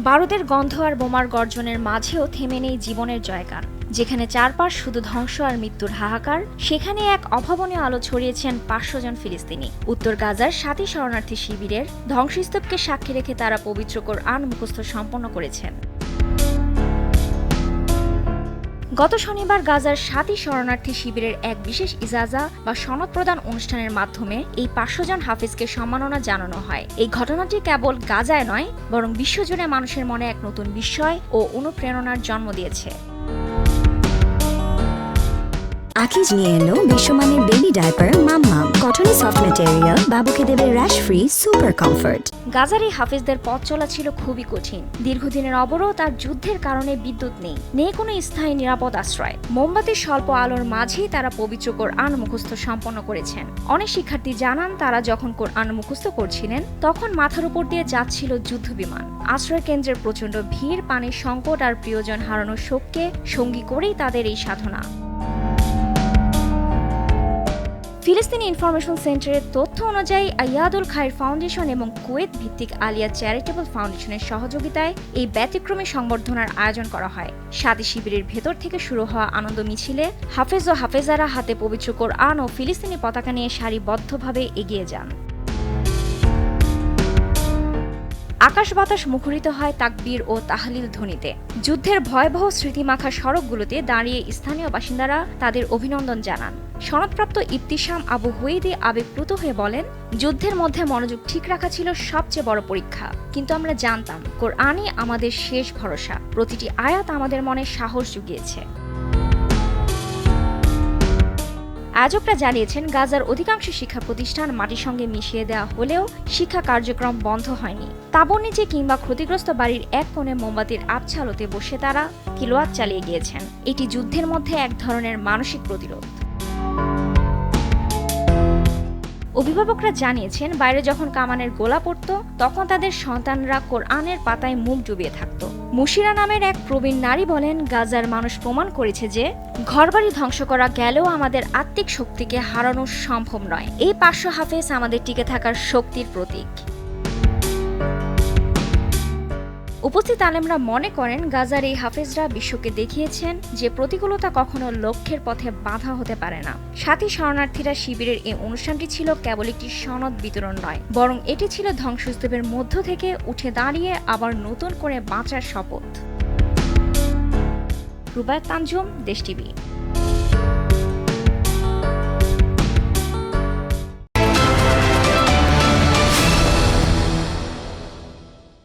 বারুদের গন্ধ আর বোমার গর্জনের মাঝেও থেমে নেই জীবনের জয়গান। যেখানে চারপাশ শুধু ধ্বংস আর মৃত্যুর হাহাকার, সেখানে এক অভাবনীয় আলো ছড়িয়েছেন ৫০০ জন ফিলিস্তিনি। উত্তর গাজার ৭ই শরণার্থী শিবিরের ধ্বংসস্তূপকে সাক্ষী রেখে তারা পবিত্র কোরআন মুখস্থ সম্পন্ন করেছেন। গত শনিবার গাজার ৭ই শরণার্থী শিবিরের এক বিশেষ ইজাজা বা সনদ প্রদান অনুষ্ঠানের মাধ্যমে এই ৫০০ জন হাফিজকে সম্মাননা জানানো হয়। এই ঘটনাটি কেবল গাজায় নয়, বরং বিশ্বজুড়ে মানুষের মনে এক নতুন বিস্ময় ও অনুপ্রেরণার জন্ম দিয়েছে। আকিজ নিয়ে এলো বিশ্বমানের বেবি ডায়াপার মাম্মাম। কটনে সফট ম্যাটেরিয়াল, বাবুকে দেবে র্যাশ ফ্রি সুপার কমফোর্ট। গাজার এই হাফিজদের পথ চলা ছিল খুবই কঠিন। দীর্ঘদিনের অবরোধ আর যুদ্ধের কারণে বিদ্যুৎ নেই কোনো স্থায়ী নিরাপদ আশ্রয়। মোমবাতির স্বল্প আলোর মাঝেই তারা পবিত্র কোরআন মুখস্থ সম্পন্ন করেছেন। অনেক শিক্ষার্থী জানান, তারা যখন কোরআন মুখস্থ করছিলেন তখন মাথার উপর দিয়ে যাচ্ছিল যুদ্ধবিমান। আশ্রয় কেন্দ্রের প্রচণ্ড ভিড়, পানির সংকট আর প্রিয়জন হারানোর শোককে সঙ্গী করেই তাদের এই সাধনা। ফিলিস্তিনি ইনফরমেশন সেন্টারের তথ্য অনুযায়ী আয়াদুল খায়ের ফাউন্ডেশন এবং কুয়েত ভিত্তিক আলিয়া চ্যারিটেবল ফাউন্ডেশনের সহযোগিতায় এই ব্যতিক্রমী সংবর্ধনার আয়োজন করা হয়। ৭ই শিবিরের ভেতর থেকে শুরু হওয়া আনন্দ মিছিলে হাফেজ ও হাফেজারা হাতে পবিত্র কোরআন ও ফিলিস্তিনি পতাকা নিয়ে সারিবদ্ধভাবে এগিয়ে যান। আকাশ বাতাস মুখরিত হয় তাকবীর ও তাহলিল ধ্বনিতে। যুদ্ধের ভয়াবহ স্মৃতিমাখা সড়কগুলোতে দাঁড়িয়ে স্থানীয় বাসিন্দারা তাদের অভিনন্দন জানান। সনদপ্রাপ্ত ইবতিসাম আবু হুয়েদি আবেগপ্লুত হয়ে বলেন, যুদ্ধের মধ্যে মনোযোগ ঠিক রাখা ছিল সবচেয়ে বড় পরীক্ষা, কিন্তু আমরা জানতাম কোরআনই আমাদের শেষ ভরসা। প্রতিটি আয়াত আমাদের মনে সাহস জুগিয়েছে। আয়োজকরা জানিয়েছেন, গাজার অধিকাংশ শিক্ষা প্রতিষ্ঠান মাটির সঙ্গে মিশিয়ে দেওয়া হলেও শিক্ষা কার্যক্রম বন্ধ হয়নি। তাঁবুর নিচে কিংবা ক্ষতিগ্রস্ত বাড়ির এক কোণে মোমবাতির আবছা আলোতে বসে তারা তিলাওয়াত চালিয়ে গিয়েছেন। এটি যুদ্ধের মধ্যে এক ধরনের মানসিক প্রতিরোধ। অভিভাবকরা জানিয়েছেন, বাইরে যখন কামানের গোলা পড়ত তখন তাদের সন্তানরা কোরআনের পাতায় মুখ ডুবিয়ে থাকত। মুশিরা নামের এক প্রবীণ নারী বলেন, গাজার মানুষ প্রমাণ করেছে যে ঘরবাড়ি ধ্বংস করা গেলেও আমাদের আত্মিক শক্তিকে হারানো সম্ভব নয়। এই ৫০০ হাফেজ আমাদের টিকে থাকার শক্তির প্রতীক। উপস্থিত আলেমরা মনে করেন, গাজার এই হাফেজরা বিশ্বকে দেখিয়েছেন যে প্রতিকূলতা কখনো লক্ষ্যের পথে বাধা হতে পারে না। ৭ই শরণার্থীরা শিবিরের এই অনুষ্ঠানটি ছিল কেবল একটি সনদ বিতরণ নয়, বরং এটি ছিল ধ্বংসস্তূপের মধ্য থেকে উঠে দাঁড়িয়ে আবার নতুন করে বাঁচার শপথ। রুবায়াত তানজুম, দেশ টিভি।